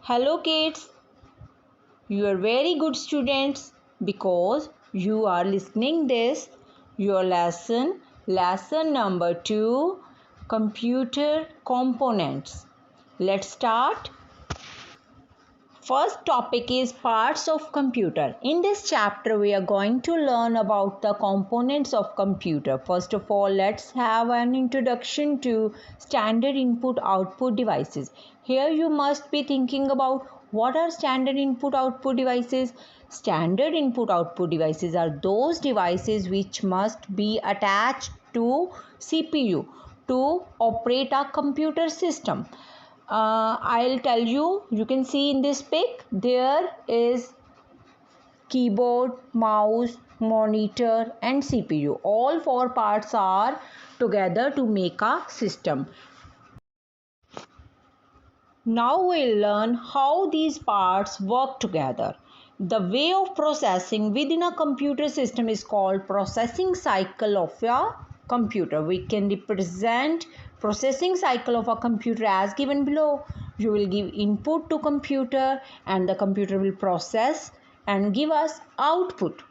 Hello kids, you are very good students because you are listening this your lesson number 2, computer components. Let's start. First topic is parts of computer. In this chapter we are going to learn about the components of computer. First of all, let's have an introduction to standard input output devices. Here you must be thinking about what are standard input output devices. Standard input output devices are those devices which must be attached to CPU to operate a computer system. I'll tell you can see in this pic there is keyboard, mouse, monitor and CPU. All four parts are together to make a system. Now we'll learn how these parts work together. The way of processing within a computer system is called processing cycle of a computer. We can represent processing cycle of a computer as given below. You will give input to computer and the computer will process and give us output.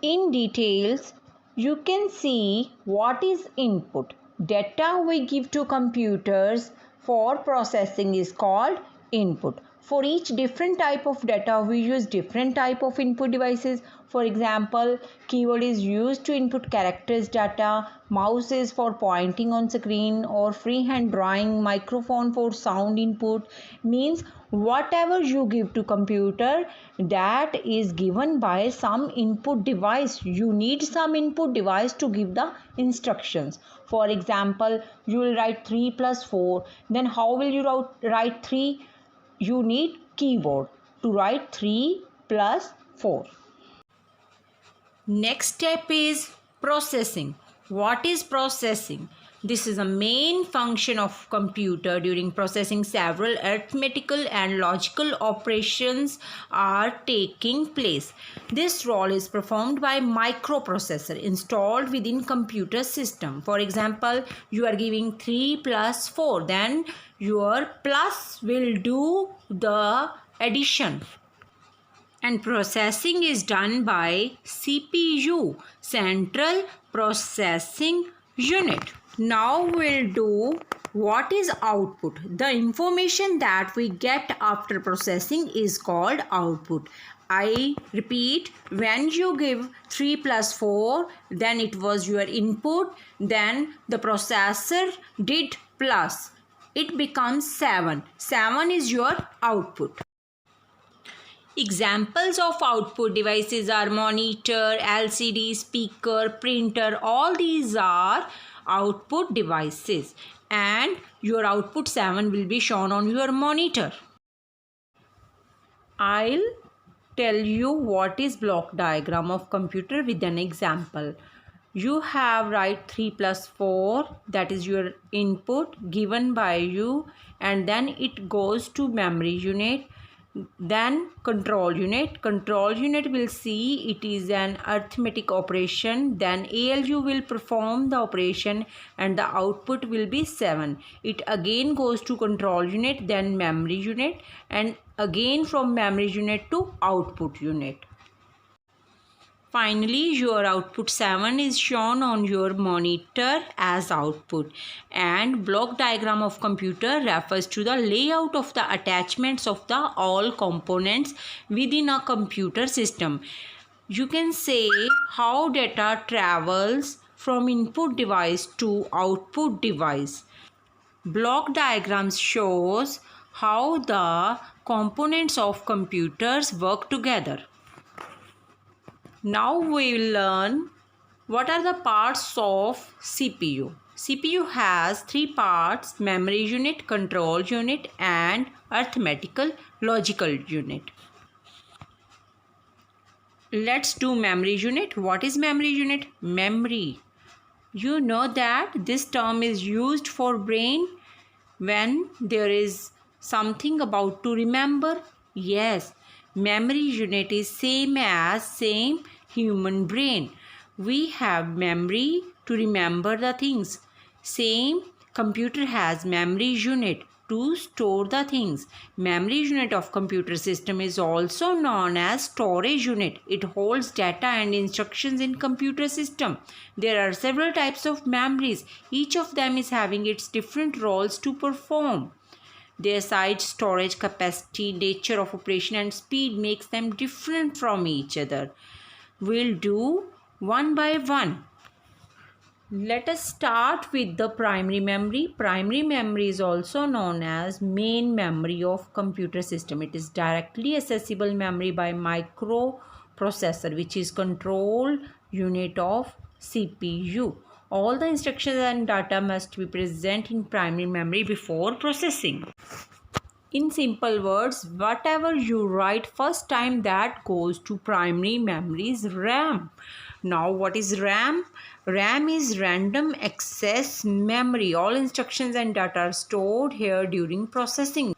In details, you can see what is input. Data we give to computers for processing is called input. For each different type of data, we use different type of input devices. For example, keyboard is used to input characters data, mouse is for pointing on screen or freehand drawing, microphone for sound input. Means whatever you give to computer, that is given by some input device. You need some input device to give the instructions. For example, you will write 3 plus 4. Then how will you write 3? You need keyboard to write 3 plus 4. Next step is processing. What is processing? This is a main function of computer. During processing, several arithmetical and logical operations are taking place. This role is performed by microprocessor installed within computer system. For example, you are giving 3 plus 4. Then your plus will do the addition. And processing is done by CPU, Central Processing Unit. Now we'll do what is output. The information that we get after processing is called output. I repeat, when you give 3 plus 4, then it was your input, then the processor did plus. It becomes 7. 7 is your output. Examples of output devices are monitor, LCD, speaker, printer. All these are output devices and your output 7 will be shown on your monitor. I'll tell you what is block diagram of computer with an example. You have write 3 plus 4, that is your input given by you, and then it goes to memory unit, then control unit. Control unit will see it is an arithmetic operation, then ALU will perform the operation and the output will be 7. It again goes to control unit, then memory unit, and again from memory unit to output unit. Finally, your output 7 is shown on your monitor as output. And block diagram of computer refers to the layout of the attachments of the all components within a computer system. You can say how data travels from input device to output device. Block diagrams shows how the components of computers work together. Now we will learn what are the parts of CPU. CPU has 3 parts: memory unit, control unit and arithmetical logical unit. Let's do memory unit. What is memory unit? Memory. You know that this term is used for brain when there is something about to remember. Yes. Memory unit is same human brain. We have memory to remember the things. Same Computer has memory unit to store the things. Memory unit of computer system is also known as storage unit. It holds data and instructions in computer system. There are several types of memories. Each of them is having its different roles to perform. Their size, storage capacity, nature of operation and speed makes them different from each other. We'll do one by one. Let us start with the primary memory. Primary memory is also known as main memory of computer system. It is directly accessible memory by microprocessor, which is control unit of CPU. All the instructions and data must be present in primary memory before processing. In simple words, whatever you write first time, that goes to primary memory is RAM. Now what is RAM? RAM is random access memory. All instructions and data are stored here during processing.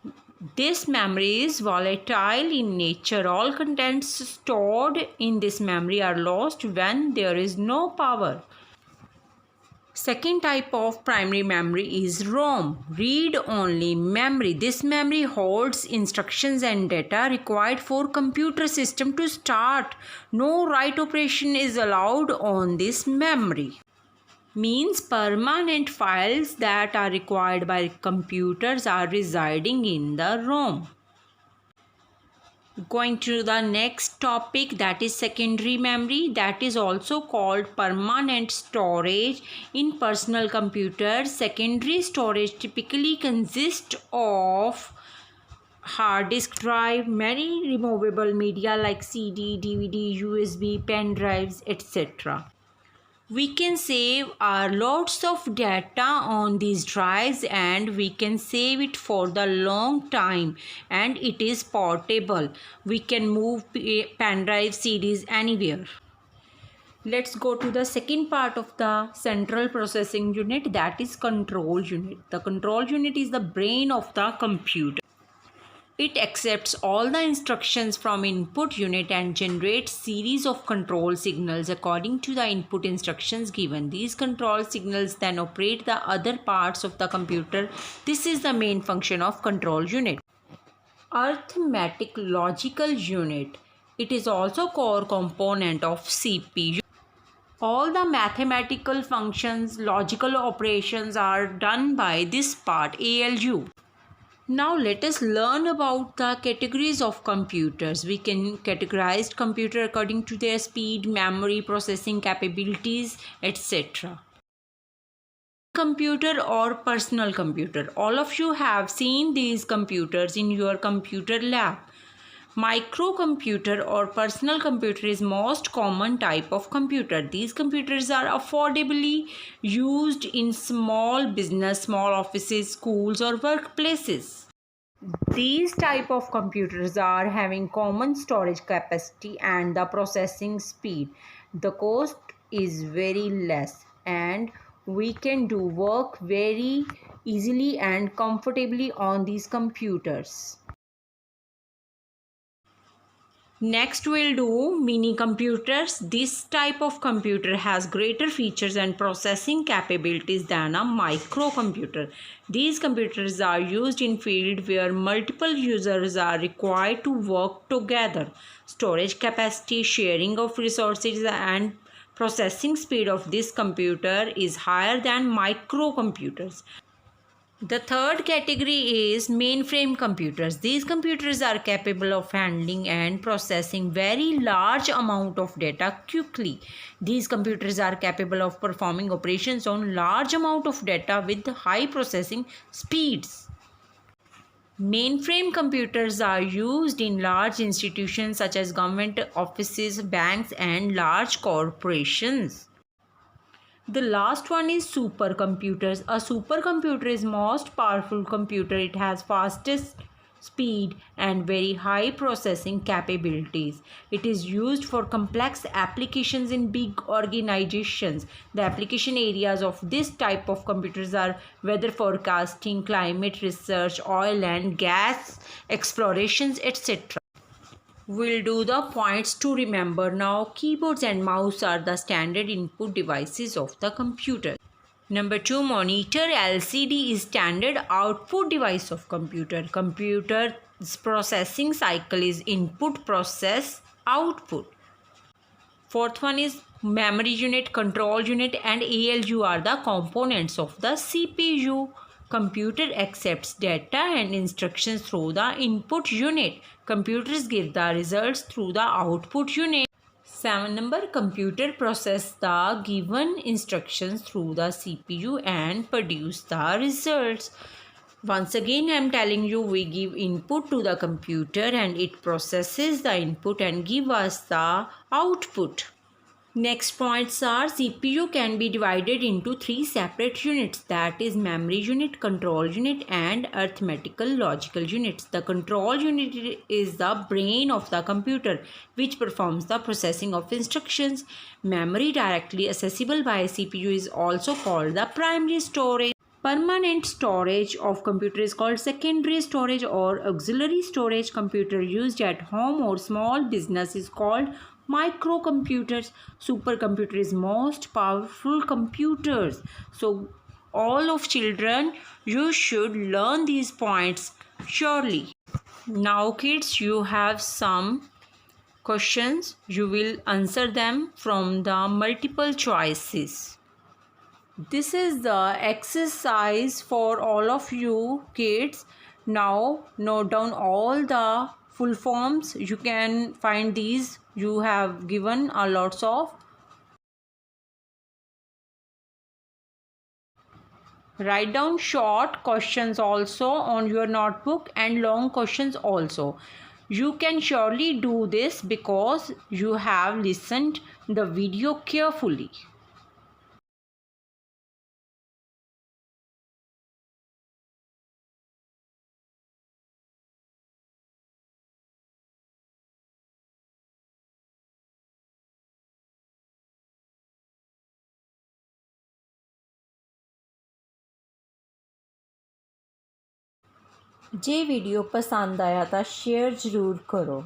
This memory is volatile in nature. All contents stored in this memory are lost when there is no power. Second type of primary memory is ROM, read-only memory. This memory holds instructions and data required for computer system to start. No write operation is allowed on this memory. Means permanent files that are required by computers are residing in the ROM. Going to the next topic, that is secondary memory, that is also called permanent storage in personal computers. Secondary storage typically consists of hard disk drive, many removable media like CD, DVD, USB, pen drives, etc. We can save lots of data on these drives and we can save it for the long time, and it is portable. We can move pen drive, CDs anywhere. Let's go to the second part of the central processing unit, that is control unit. The control unit is the brain of the computer. It accepts all the instructions from input unit and generates series of control signals according to the input instructions given. These control signals then operate the other parts of the computer. This is the main function of control unit. Arithmetic logical unit. It is also core component of CPU. All the mathematical functions, logical operations are done by this part, ALU. Now let us learn about the categories of computers. We can categorize computer according to their speed, memory, processing capabilities, etc. Computer or personal computer. All of you have seen these computers in your computer lab. Microcomputer or personal computer is most common type of computer. These computers are affordably used in small business, small offices, schools or workplaces. These type of computers are having common storage capacity and the processing speed. The cost is very less and we can do work very easily and comfortably on these computers. Next we'll do mini computers. This type of computer has greater features and processing capabilities than a microcomputer. These computers are used in field where multiple users are required to work together. Storage capacity, sharing of resources and processing speed of this computer is higher than microcomputers. The third category is mainframe computers. These computers are capable of handling and processing very large amount of data quickly. These computers are capable of performing operations on large amount of data with high processing speeds. Mainframe computers are used in large institutions such as government offices, banks, and large corporations. The last one is supercomputers. A supercomputer is most powerful computer. It has fastest speed and very high processing capabilities. It is used for complex applications in big organizations. The application areas of this type of computers are weather forecasting, climate research, oil and gas explorations, etc. We'll do the points to remember now. Keyboards and mouse are the standard input devices of the computer. Number 2, monitor LCD is standard output device of computer. Computer's processing cycle is input, process, output. Fourth one is memory unit, control unit and ALU are the components of the CPU. Computer accepts data and instructions through the input unit. Computers give the results through the output unit. 7 number, computer process the given instructions through the CPU and produce the results. Once again, I am telling you, we give input to the computer and it processes the input and give us the output. Next points are CPU can be divided into 3 separate units, that is memory unit, control unit and arithmetical logical units. The control unit is the brain of the computer which performs the processing of instructions. Memory directly accessible by CPU is also called the primary storage. Permanent storage of computer is called secondary storage or auxiliary storage. Computer used at home or small business is called microcomputers. Supercomputer is most powerful computers. So all of children, you should learn these points surely. Now kids, you have some questions. You will answer them from the multiple choices. This is the exercise for all of you kids. Now note down all the full forms. You can find these. You have given a lots of. Write down short questions also on your notebook and long questions also. You can surely do this because you have listened the video carefully. J video पसंद आया तो share ज़रूर करो।